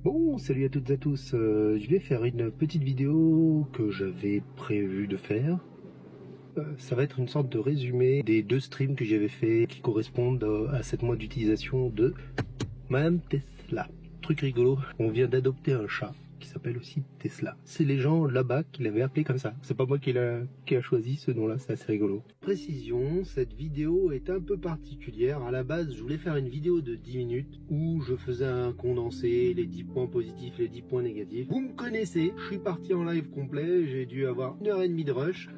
Bon, salut à toutes et à tous, je vais faire une petite vidéo que j'avais prévu de faire. Ça va être une sorte de résumé des 2 streams que j'avais fait qui correspondent à 7 mois d'utilisation de Madame Tesla. Truc rigolo, on vient d'adopter un chat qui s'appelle aussi Tesla. C'est les gens là-bas qui l'avaient appelé comme ça. C'est pas moi qui a choisi ce nom-là, c'est assez rigolo. Précision, cette vidéo est un peu particulière. À la base, je voulais faire une vidéo de 10 minutes où je faisais un condensé, les 10 points positifs, les 10 points négatifs. Vous me connaissez, je suis parti en live complet, j'ai dû avoir 1h30 de rush.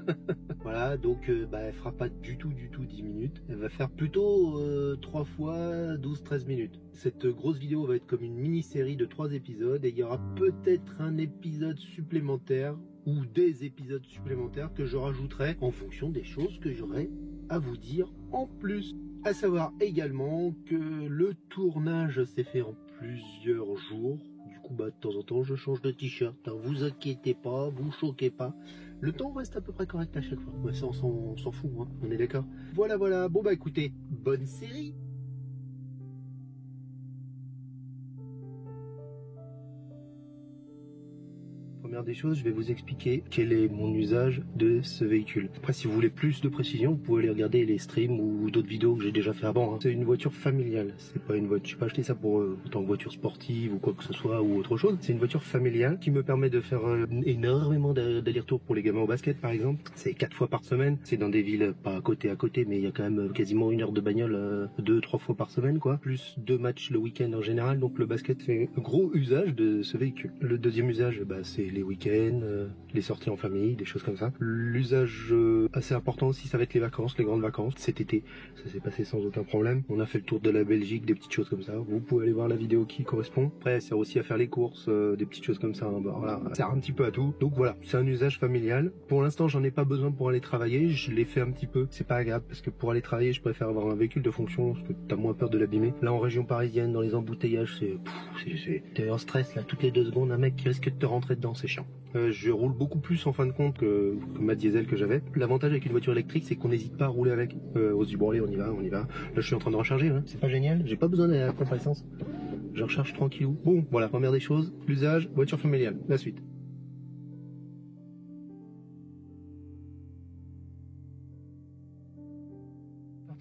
Voilà, donc elle fera pas du tout 10 minutes. Elle va faire plutôt 3 fois 12-13 minutes. Cette grosse vidéo va être comme une mini-série de 3 épisodes et il y aura peut-être un épisode supplémentaire ou des épisodes supplémentaires que je rajouterai en fonction des choses que j'aurai à vous dire en plus. À savoir également que le tournage s'est fait en plusieurs jours. Du coup, de temps en temps, je change de t-shirt. Hein. Vous inquiétez pas, vous choquez pas. Le temps reste à peu près correct à chaque fois. Ouais, ça, on s'en fout, hein. On est d'accord. Voilà. Bon, écoutez, bonne série. Première des choses, je vais vous expliquer quel est mon usage de ce véhicule. Après, si vous voulez plus de précision, vous pouvez aller regarder les streams ou d'autres vidéos que j'ai déjà fait avant. Hein. C'est une voiture familiale. C'est pas une voiture. Je n'ai pas acheté ça pour autant voiture sportive ou quoi que ce soit ou autre chose. C'est une voiture familiale qui me permet de faire énormément d'allers-retours pour les gamins au basket, par exemple. C'est 4 fois par semaine. C'est dans des villes pas à côté, mais il y a quand même quasiment 1 heure de bagnole 2-3 fois par semaine, quoi. Plus 2 matchs le week-end en général. Donc le basket, c'est un gros usage de ce véhicule. Le deuxième usage, c'est les week-ends, les sorties en famille, des choses comme ça. L'usage assez important aussi, ça va être les vacances, les grandes vacances. Cet été, ça s'est passé sans aucun problème. On a fait le tour de la Belgique, des petites choses comme ça. Vous pouvez aller voir la vidéo qui correspond. Après, ça sert aussi à faire les courses, des petites choses comme ça. Hein. Voilà, ça sert un petit peu à tout. Donc voilà, c'est un usage familial. Pour l'instant, j'en ai pas besoin pour aller travailler. Je l'ai fait un petit peu. C'est pas agréable parce que pour aller travailler, je préfère avoir un véhicule de fonction parce que t'as moins peur de l'abîmer. Là, en région parisienne, dans les embouteillages, t'es en stress là. Toutes les 2 secondes, un mec qui risque de te rentrer dedans, c'est chiant. Je roule beaucoup plus en fin de compte que ma diesel que j'avais. L'avantage avec une voiture électrique, c'est qu'on n'hésite pas à rouler avec. On se dit bon allez, on y va. Là, je suis en train de recharger. Hein. C'est pas génial. J'ai pas besoin de la pompe à essence. Je recharge tranquillou. Bon, voilà. Première des choses, l'usage, voiture familiale. La suite.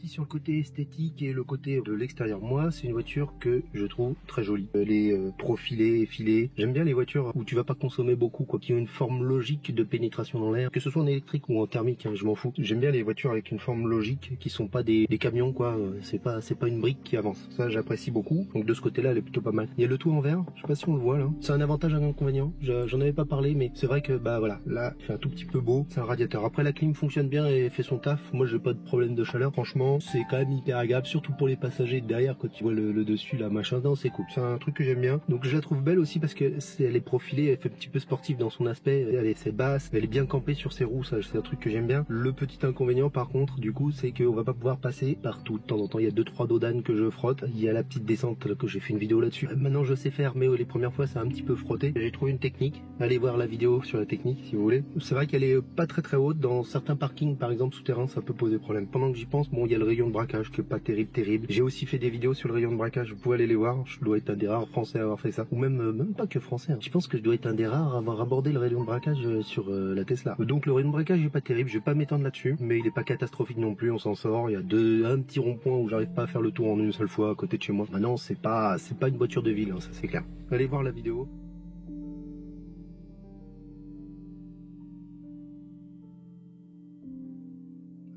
Sur le côté esthétique et le côté de l'extérieur, moi c'est une voiture que je trouve très jolie. Elle est profilée, effilée. J'aime bien les voitures où tu vas pas consommer beaucoup, quoi, qui ont une forme logique de pénétration dans l'air, que ce soit en électrique ou en thermique, hein, je m'en fous. J'aime bien les voitures avec une forme logique, qui sont pas des camions, quoi. C'est pas une brique qui avance. Ça j'apprécie beaucoup. Donc de ce côté-là, elle est plutôt pas mal. Il y a le toit en verre. Je sais pas si on le voit là. C'est un avantage, un inconvénient. J'en avais pas parlé, mais c'est vrai que voilà, là, il fait un tout petit peu beau. C'est un radiateur. Après la clim fonctionne bien et fait son taf. Moi j'ai pas de problème de chaleur, franchement. C'est quand même hyper agréable, surtout pour les passagers derrière quand tu vois le dessus là, machin, non, c'est cool. C'est un truc que j'aime bien. Donc je la trouve belle aussi parce que elle est profilée, elle fait un petit peu sportive dans son aspect, elle est basse, elle est bien campée sur ses roues, ça c'est un truc que j'aime bien. Le petit inconvénient par contre, du coup, c'est qu'on va pas pouvoir passer partout. De temps en temps, il y a 2-3 dodanes que je frotte. Il y a la petite descente là, que j'ai fait une vidéo là-dessus. Maintenant je sais faire, mais les premières fois ça a un petit peu frotté. J'ai trouvé une technique. Allez voir la vidéo sur la technique si vous voulez. C'est vrai qu'elle est pas très haute. Dans certains parkings, par exemple souterrains, ça peut poser problème. Pendant que j'y pense, bon, il y a le rayon de braquage qui est pas terrible. J'ai aussi fait des vidéos sur le rayon de braquage, vous pouvez aller les voir. Je dois être un des rares français à avoir fait ça, ou même pas que français. Hein. Je pense que je dois être un des rares à avoir abordé le rayon de braquage sur la Tesla. Donc le rayon de braquage est pas terrible, je vais pas m'étendre là-dessus, mais il est pas catastrophique non plus, on s'en sort. Il y a un petit rond-point où j'arrive pas à faire le tour en une seule fois à côté de chez moi. Maintenant c'est pas une voiture de ville, hein, ça c'est clair. Allez voir la vidéo.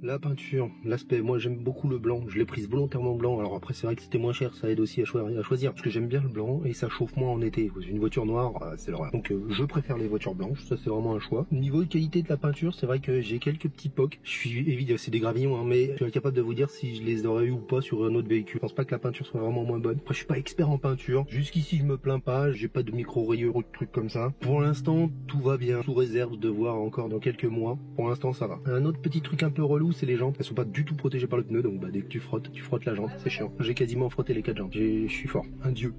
La peinture, l'aspect, moi j'aime beaucoup le blanc, je l'ai prise volontairement blanc, alors après c'est vrai que c'était moins cher, ça aide aussi à choisir, parce que j'aime bien le blanc et ça chauffe moins en été. Une voiture noire, c'est l'horreur. Donc je préfère les voitures blanches, ça c'est vraiment un choix. Niveau qualité de la peinture, c'est vrai que j'ai quelques petits pocs, je suis évidemment, c'est des gravillons, hein, mais je suis incapable de vous dire si je les aurais eu ou pas sur un autre véhicule. Je pense pas que la peinture soit vraiment moins bonne. Après je suis pas expert en peinture, jusqu'ici je me plains pas, j'ai pas de micro-rayures ou de trucs comme ça. Pour l'instant tout va bien, sous réserve de voir encore dans quelques mois. Pour l'instant ça va. Un autre petit truc un peu relou, c'est les jantes, elles sont pas du tout protégées par le pneu, donc dès que tu frottes la jante, c'est chiant. J'ai quasiment frotté les 4 jantes, je suis fort, un dieu.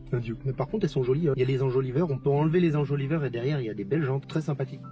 Mais par contre elles sont jolies, hein. Il y a les enjoliveurs, on peut enlever les enjoliveurs et derrière il y a des belles jantes très sympathiques.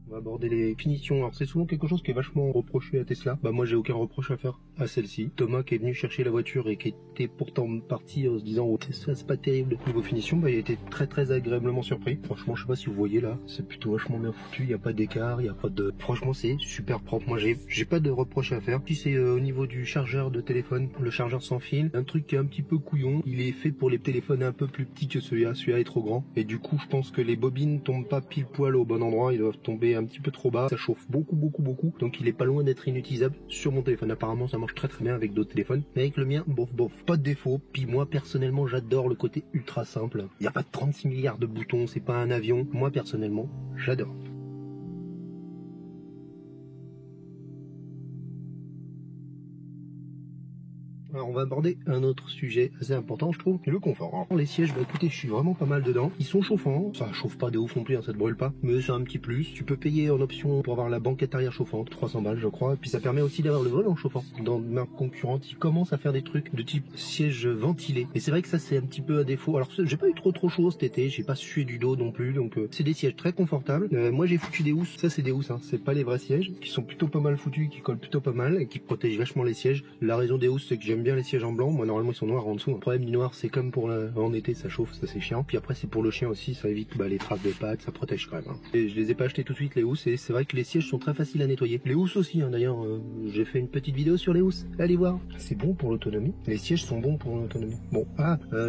On va aborder les finitions. Alors c'est souvent quelque chose qui est vachement reproché à Tesla. Bah moi j'ai aucun reproche à faire à celle-ci. Thomas qui est venu chercher la voiture et qui était pourtant parti en se disant oh Tesla c'est pas terrible niveau finition, bah il a été très agréablement surpris. Franchement je sais pas si vous voyez là, c'est plutôt vachement bien foutu, il n'y a pas d'écart, il y a pas de... Franchement c'est super propre. Moi j'ai pas de reproche à faire. Puis c'est au niveau du chargeur de téléphone, le chargeur sans fil, un truc qui est un petit peu couillon. Il est fait pour les téléphones un peu plus petits que celui-là est trop grand. Et du coup je pense que les bobines tombent pas pile poil au bon endroit, ils doivent tomber un petit peu trop bas, ça chauffe beaucoup, donc il est pas loin d'être inutilisable sur mon téléphone. Apparemment ça marche très bien avec d'autres téléphones, mais avec le mien, bof, pas de défaut. Puis moi personnellement j'adore le côté ultra simple, il n'y a pas de 36 milliards de boutons, c'est pas un avion, moi personnellement j'adore. Alors on va aborder un autre sujet assez important je trouve, le confort. Alors, les sièges, bah écoutez, je suis vraiment pas mal dedans. Ils sont chauffants, ça chauffe pas de ouf non plus, hein, ça te brûle pas, mais c'est un petit plus. Tu peux payer en option pour avoir la banquette arrière chauffante, 300 balles je crois, et puis ça permet aussi d'avoir le volant chauffant. Dans de marques concurrentes, ils commencent à faire des trucs de type siège ventilé. Et c'est vrai que ça c'est un petit peu un défaut. Alors j'ai pas eu trop chaud cet été, j'ai pas sué du dos non plus, donc c'est des sièges très confortables. Moi j'ai foutu des housses, ça c'est des housses, hein. C'est pas les vrais sièges, qui sont plutôt pas mal foutus, qui collent plutôt pas mal, et qui protègent vachement les sièges. La raison des housses c'est que j'aime bien les sièges en blanc, moi normalement ils sont noirs en dessous. Le problème du noir c'est comme pour en été ça chauffe, ça c'est chiant. Puis après c'est pour le chien aussi, ça évite les traces de pattes, ça protège quand même. Hein. Et je les ai pas achetés tout de suite les housses et c'est vrai que les sièges sont très faciles à nettoyer. Les housses aussi, hein, d'ailleurs j'ai fait une petite vidéo sur les housses, allez voir. C'est bon pour l'autonomie, les sièges sont bons pour l'autonomie. Bon,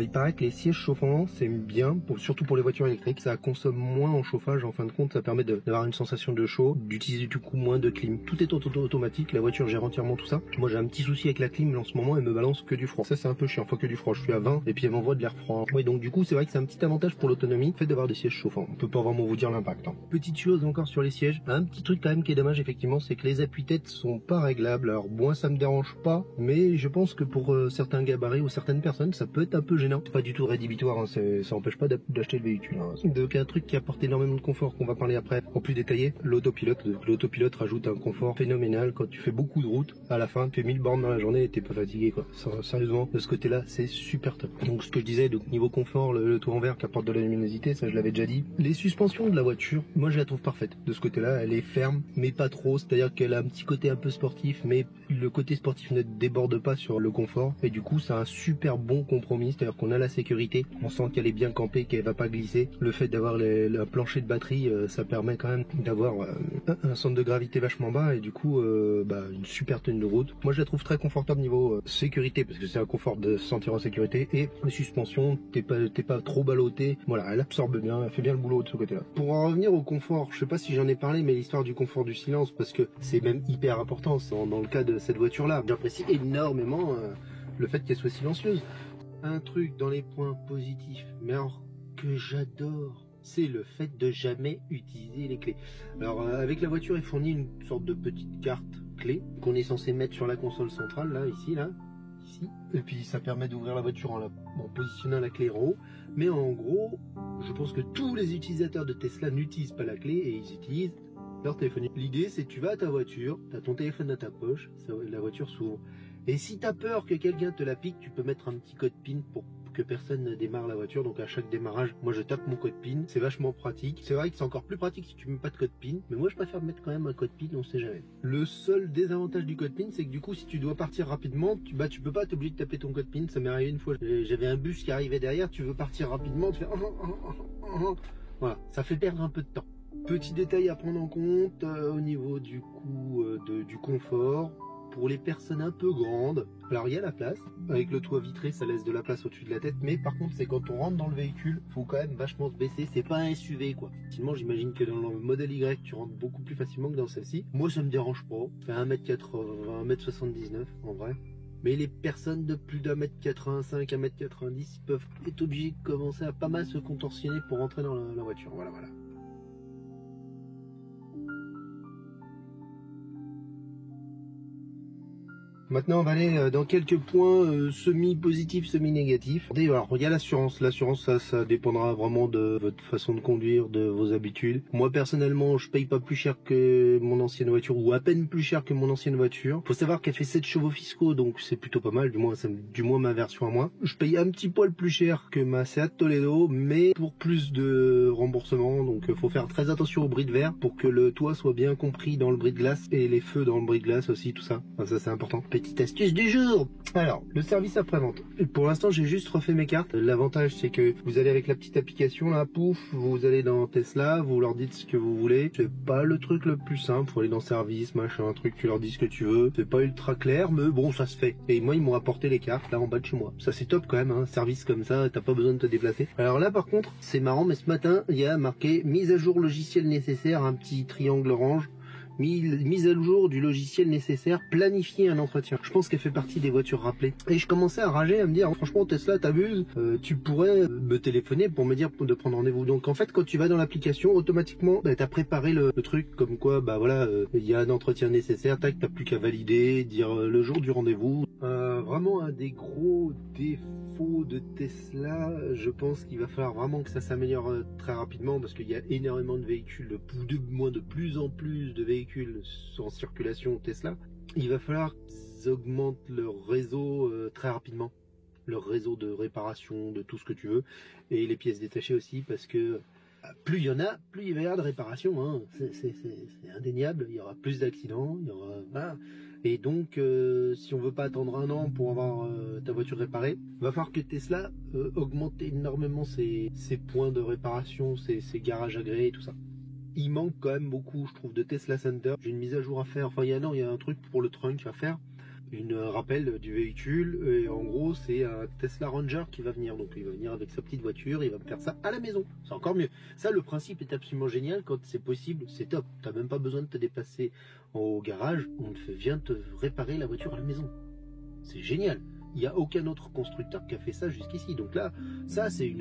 il paraît que les sièges chauffants c'est bien, surtout pour les voitures électriques, ça consomme moins en chauffage, en fin de compte ça permet d'avoir une sensation de chaud, d'utiliser du coup moins de clim. Tout est automatique, la voiture gère entièrement tout ça. Moi j'ai un petit souci avec la clim, mais en ce moment elle me balance que du froid. Ça c'est un peu chiant, enfin que du froid, je suis à 20 et puis elle m'envoie de l'air froid. Oui, donc du coup c'est vrai que c'est un petit avantage pour l'autonomie, le fait d'avoir des sièges chauffants. On peut pas vraiment vous dire l'impact. Hein. Petite chose encore sur les sièges, un petit truc quand même qui est dommage effectivement, c'est que les appuis-têtes sont pas réglables. Alors moi ça me dérange pas, mais je pense que pour certains gabarits ou certaines personnes ça peut être un peu gênant. C'est pas du tout rédhibitoire, hein, ça empêche pas d'acheter le véhicule. Hein. Donc un truc qui apporte énormément de confort qu'on va parler après en plus détaillé, l'autopilote. L'autopilote rajoute un confort phénoménal quand tu fais beaucoup de route. À la fin tu fais 1000 bornes dans la journée et t'es pas fatigué quoi. Sérieusement, de ce côté-là, c'est super top. Donc ce que je disais, donc niveau confort, le toit en verre qui apporte de la luminosité, ça je l'avais déjà dit. Les suspensions de la voiture, moi je la trouve parfaite. De ce côté-là, elle est ferme, mais pas trop. C'est-à-dire qu'elle a un petit côté un peu sportif, mais le côté sportif ne déborde pas sur le confort. Et du coup, c'est un super bon compromis. C'est-à-dire qu'on a la sécurité, on sent qu'elle est bien campée, qu'elle va pas glisser. Le fait d'avoir le plancher de batterie, ça permet quand même d'avoir un centre de gravité vachement bas et du coup, une super tenue de route. Moi je la trouve très confortable niveau sécurité, parce que c'est un confort de se sentir en sécurité, et les suspensions, t'es pas trop ballotté, voilà, elle absorbe bien, elle fait bien le boulot de ce côté-là. Pour en revenir au confort, je sais pas si j'en ai parlé, mais l'histoire du confort du silence, parce que c'est même hyper important dans le cas de cette voiture-là. J'apprécie énormément le fait qu'elle soit silencieuse. Un truc dans les points positifs, mais alors que j'adore, c'est le fait de jamais utiliser les clés. Alors avec la voiture est fournie une sorte de petite carte clé qu'on est censé mettre sur la console centrale, là, ici, et puis ça permet d'ouvrir la voiture en positionnant la clé en haut. Mais en gros, je pense que tous les utilisateurs de Tesla n'utilisent pas la clé et ils utilisent leur téléphone. L'idée c'est que tu vas à ta voiture, tu as ton téléphone dans ta poche, la voiture s'ouvre. Et si tu as peur que quelqu'un te la pique, tu peux mettre un petit code PIN pour que personne ne démarre la voiture. Donc à chaque démarrage, moi je tape mon code PIN, c'est vachement pratique. C'est vrai que c'est encore plus pratique si tu mets pas de code PIN, mais moi je préfère mettre quand même un code PIN, on sait jamais. Le seul désavantage du code PIN, c'est que du coup si tu dois partir rapidement, tu peux pas, t'es obligé de taper ton code PIN. Ça m'est arrivé une fois, j'avais un bus qui arrivait derrière, tu veux partir rapidement, tu fais voilà, ça fait perdre un peu de temps. Petit détail à prendre en compte au niveau du coup du confort. Pour les personnes un peu grandes, alors il y a la place, avec le toit vitré ça laisse de la place au-dessus de la tête, mais par contre c'est quand on rentre dans le véhicule, faut quand même vachement se baisser, c'est pas un SUV quoi. Sinon j'imagine que dans le modèle Y tu rentres beaucoup plus facilement que dans celle-ci. Moi ça me dérange pas, fait 1m80, 1m79 en vrai. Mais les personnes de plus d'1m85, 1m90 peuvent être obligées de commencer à pas mal se contorsionner pour rentrer dans la voiture, voilà. Maintenant, on va aller dans quelques points semi-positifs, semi-négatifs. Alors, il y a l'assurance. L'assurance, ça dépendra vraiment de votre façon de conduire, de vos habitudes. Moi, personnellement, je paye pas plus cher que mon ancienne voiture, ou à peine plus cher que mon ancienne voiture. Faut savoir qu'elle fait 7 chevaux fiscaux, donc c'est plutôt pas mal, du moins ma version à moi. Je paye un petit poil plus cher que ma Seat Toledo, mais pour plus de remboursement, donc faut faire très attention au bris de verre pour que le toit soit bien compris dans le bris de glace, et les feux dans le bris de glace aussi, tout ça. Enfin, ça, c'est important. Petite astuce du jour. Alors, le service après-vente. Pour l'instant, j'ai juste refait mes cartes. L'avantage, c'est que vous allez avec la petite application, là, pouf, vous allez dans Tesla, vous leur dites ce que vous voulez. C'est pas le truc le plus simple. Faut aller dans service, machin, un truc, tu leur dis ce que tu veux. C'est pas ultra clair, mais bon, ça se fait. Et moi, ils m'ont apporté les cartes, là, en bas de chez moi. Ça, c'est top quand même, hein. Service comme ça, t'as pas besoin de te déplacer. Alors là, par contre, c'est marrant, mais ce matin, il y a marqué mise à jour logiciel nécessaire, un petit triangle orange. Mise à jour du logiciel nécessaire, planifier un entretien. Je pense qu'elle fait partie des voitures rappelées. Et je commençais à rager, à me dire, franchement Tesla, t'abuses, tu pourrais me téléphoner pour me dire de prendre rendez-vous. Donc en fait, quand tu vas dans l'application, automatiquement, t'as préparé le truc, comme quoi, bah voilà, il y a un entretien nécessaire, tac, t'as plus qu'à valider, dire le jour du rendez-vous. Vraiment un des gros défauts de Tesla, je pense qu'il va falloir vraiment que ça s'améliore très rapidement, parce qu'il y a énormément de véhicules, de plus en plus de véhicules en circulation Tesla. Il va falloir qu'ils augmentent leur réseau très rapidement, leur réseau de réparation, de tout ce que tu veux, et les pièces détachées aussi, parce que plus il y en a, plus il va y avoir de réparation, hein. C'est indéniable. Il y aura plus d'accidents, il y aura, voilà. Et donc si on veut pas attendre un an pour avoir ta voiture réparée, va falloir que Tesla augmente énormément ses points de réparation, ses garages agréés et tout ça. Il manque quand même beaucoup, je trouve, de Tesla Center. J'ai une mise à jour à faire. Enfin, il y a un truc pour le trunk à faire. Une rappel du véhicule. Et en gros, c'est un Tesla Ranger qui va venir. Donc, il va venir avec sa petite voiture. Il va me faire ça à la maison. C'est encore mieux. Ça, le principe est absolument génial. Quand c'est possible, c'est top. T'as même pas besoin de te déplacer au garage. Vient te réparer la voiture à la maison. C'est génial. Il n'y a aucun autre constructeur qui a fait ça jusqu'ici. Donc là, ça c'est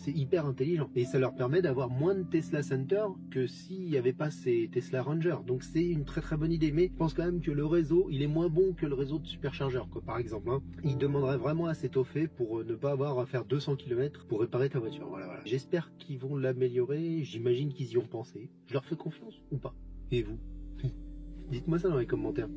hyper intelligent. Et ça leur permet d'avoir moins de Tesla Center que s'il n'y avait pas ces Tesla Ranger. Donc c'est une très très bonne idée. Mais je pense quand même que le réseau, il est moins bon que le réseau de superchargeurs, quoi, par exemple. Hein. Il demanderait vraiment à s'étoffer pour ne pas avoir à faire 200 km pour réparer ta voiture. Voilà, voilà. J'espère qu'ils vont l'améliorer. J'imagine qu'ils y ont pensé. Je leur fais confiance ou pas? Et vous? Dites-moi ça dans les commentaires.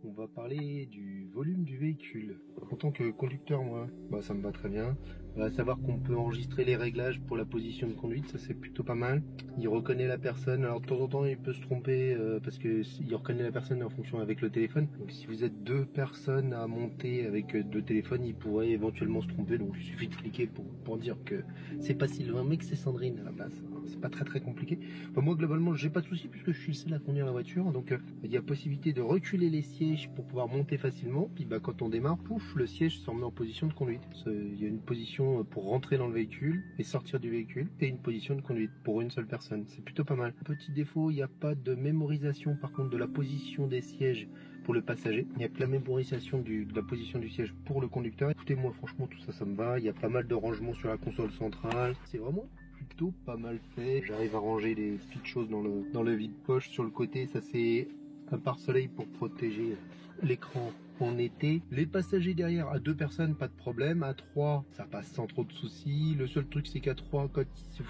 On va parler du volume du véhicule. En tant que conducteur, moi, ça me va très bien. À savoir qu'on peut enregistrer les réglages pour la position de conduite, ça c'est plutôt pas mal. Il reconnaît la personne, alors de temps en temps il peut se tromper parce que il reconnaît la personne en fonction avec le téléphone. Donc si vous êtes deux personnes à monter avec deux téléphones, il pourrait éventuellement se tromper. Donc il suffit de cliquer pour dire que c'est pas Sylvain mais que c'est Sandrine à la base. C'est pas très compliqué. Enfin, moi globalement j'ai pas de soucis puisque je suis seul à conduire la voiture. Donc il y a possibilité de reculer les sièges pour pouvoir monter facilement. Puis quand on démarre, pouf, le siège se remet en position de conduite. Il y a une position pour rentrer dans le véhicule et sortir du véhicule et une position de conduite pour une seule personne. C'est plutôt pas mal. Petit défaut, il n'y a pas de mémorisation par contre de la position des sièges pour le passager. Il n'y a que la mémorisation de la position du siège pour le conducteur. Écoutez, moi franchement tout ça, ça me va. Il y a pas mal de rangements sur la console centrale. C'est vraiment plutôt pas mal fait. J'arrive à ranger des petites choses dans le vide-poche sur le côté. Ça c'est un pare-soleil pour protéger l'écran en été. Les passagers derrière, à 2 personnes, pas de problème. À 3, ça passe sans trop de soucis. Le seul truc, c'est qu'à 3,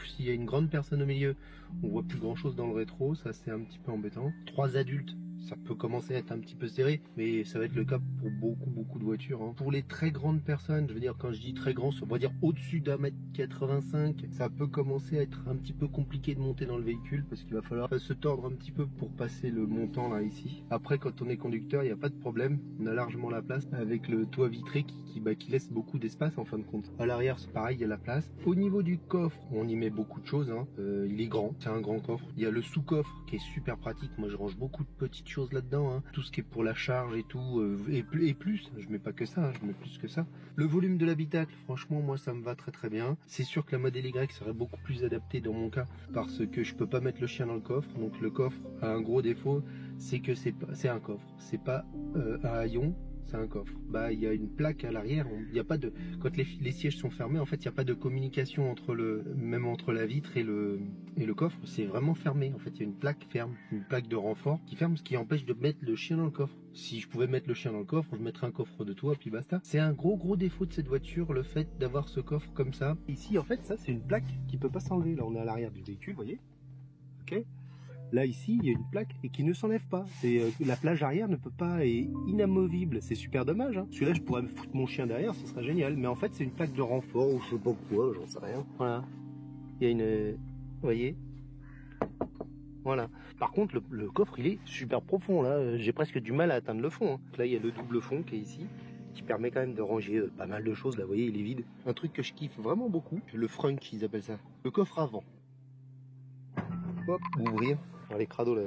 s'il y a une grande personne au milieu, on voit plus grand chose dans le rétro. Ça, c'est un petit peu embêtant. 3 adultes, ça peut commencer à être un petit peu serré, mais ça va être le cas pour beaucoup de voitures. Hein. Pour les très grandes personnes, je veux dire, quand je dis très grand, on va dire au-dessus d'1m85, ça peut commencer à être un petit peu compliqué de monter dans le véhicule parce qu'il va falloir se tordre un petit peu pour passer le montant là ici. Après, quand on est conducteur, il n'y a pas de problème. On a largement la place avec le toit vitré qui laisse beaucoup d'espace en fin de compte. À l'arrière, c'est pareil, il y a la place. Au niveau du coffre, on y met beaucoup de choses. Hein. Il est grand, c'est un grand coffre. Il y a le sous-coffre qui est super pratique. Moi, je range beaucoup de petites choses là-dedans, hein. Tout ce qui est pour la charge et tout, et plus, je mets pas que ça, hein, je mets plus que ça. Le volume de l'habitacle, franchement, moi ça me va très bien. C'est sûr que la modèle Y serait beaucoup plus adaptée dans mon cas, parce que je peux pas mettre le chien dans le coffre, donc le coffre a un gros défaut, c'est que c'est un coffre, c'est pas un haillon. c'est un coffre. Bah, il y a une plaque à l'arrière. Il y a pas de, quand les sièges sont fermés, en fait, il n'y a pas de communication entre même entre la vitre et le coffre. C'est vraiment fermé. En fait, il y a une plaque ferme, une plaque de renfort qui ferme, ce qui empêche de mettre le chien dans le coffre. Si je pouvais mettre le chien dans le coffre, je mettrais un coffre de toit, puis basta. C'est un gros défaut de cette voiture, le fait d'avoir ce coffre comme ça. Ici, en fait, ça, c'est une plaque qui peut pas s'enlever. Là, on est à l'arrière du véhicule, vous voyez. Ok. Là, ici, il y a une plaque et qui ne s'enlève pas. C'est la plage arrière ne peut pas, est inamovible. C'est super dommage. Hein. Celui-là, je pourrais me foutre mon chien derrière, ce serait génial. Mais en fait, c'est une plaque de renfort ou je sais pas quoi, j'en sais rien. Voilà. Il y a une, vous voyez. Voilà. Par contre, le coffre, il est super profond. Là, j'ai presque du mal à atteindre le fond. Hein. Là, il y a le double fond qui est ici, qui permet quand même de ranger pas mal de choses. Là, vous voyez, il est vide. Un truc que je kiffe vraiment beaucoup, le frunk, ils appellent ça. Le coffre avant. Hop, ouvrir. Alors, les crados là.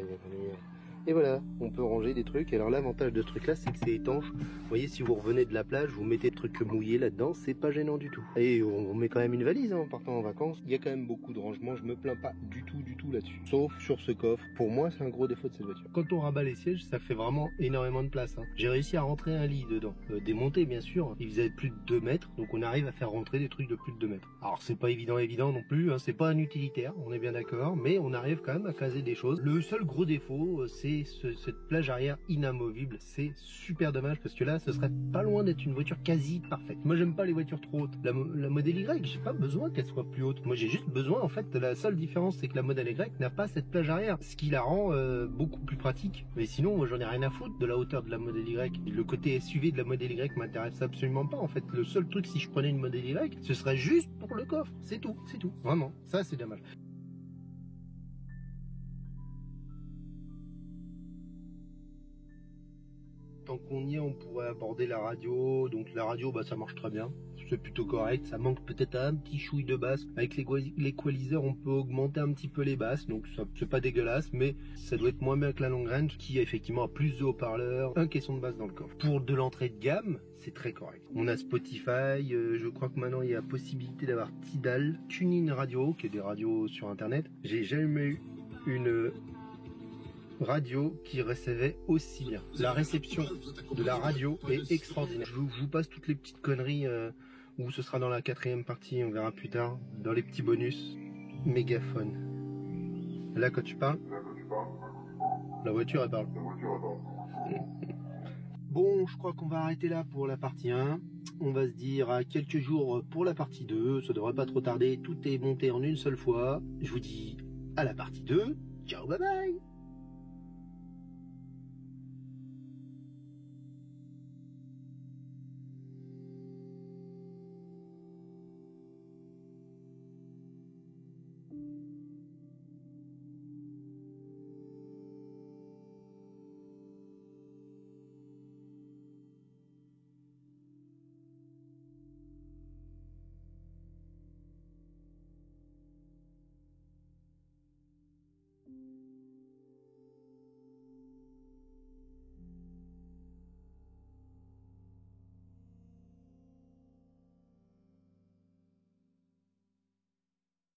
Et voilà, on peut ranger des trucs. Alors l'avantage de ce truc là, c'est que c'est étanche. Vous voyez, si vous revenez de la plage, vous mettez des trucs mouillés là-dedans, c'est pas gênant du tout. Et on met quand même une valise hein, en partant en vacances. Il y a quand même beaucoup de rangements, je me plains pas du tout là-dessus. Sauf sur ce coffre. Pour moi, c'est un gros défaut de cette voiture. Quand on rabat les sièges, ça fait vraiment énormément de place. Hein. J'ai réussi à rentrer un lit dedans. Démonté bien sûr, il faisait plus de 2 mètres, donc on arrive à faire rentrer des trucs de plus de 2 mètres. Alors c'est pas évident non plus, hein. C'est pas un utilitaire, on est bien d'accord, mais on arrive quand même à caser des choses. Le seul gros défaut, c'est cette plage arrière inamovible. C'est super dommage parce que là, ce serait pas loin d'être une voiture quasi parfaite. Moi, j'aime pas les voitures trop hautes. La modèle Y, j'ai pas besoin qu'elle soit plus haute. Moi, j'ai juste besoin, en fait, la seule différence, c'est que la modèle Y n'a pas cette plage arrière, ce qui la rend beaucoup plus pratique. Mais sinon, moi, j'en ai rien à foutre de la hauteur de la modèle Y. Le côté SUV de la modèle Y m'intéresse absolument pas. En fait, le seul truc, si je prenais une modèle Y, ce serait juste pour le coffre. C'est tout, c'est tout. Vraiment. Ça, c'est dommage. Tant qu'on y est, on pourrait aborder la radio. Donc la radio, bah ça marche très bien. C'est plutôt correct. Ça manque peut-être un petit chouille de basse. Avec l'équaliseur, on peut augmenter un petit peu les basses. Donc ça c'est pas dégueulasse, mais ça doit être moins bien que la long range qui effectivement a plus de haut-parleurs, un caisson de basse dans le coffre. Pour de l'entrée de gamme, c'est très correct. On a Spotify. Je crois que maintenant il y a possibilité d'avoir Tidal, TuneIn Radio, qui est des radios sur internet. J'ai jamais eu une radio qui recevait aussi bien. La réception de la radio est extraordinaire. Je vous passe toutes les petites conneries où ce sera dans la 4e partie, on verra plus tard, dans les petits bonus. Mégaphone. Là quand tu parles, la voiture elle parle. Bon, je crois qu'on va arrêter là pour la partie 1. On va se dire à quelques jours pour la partie 2. Ça devrait pas trop tarder. Tout est monté en une seule fois. Je vous dis à la partie 2. Ciao, bye bye.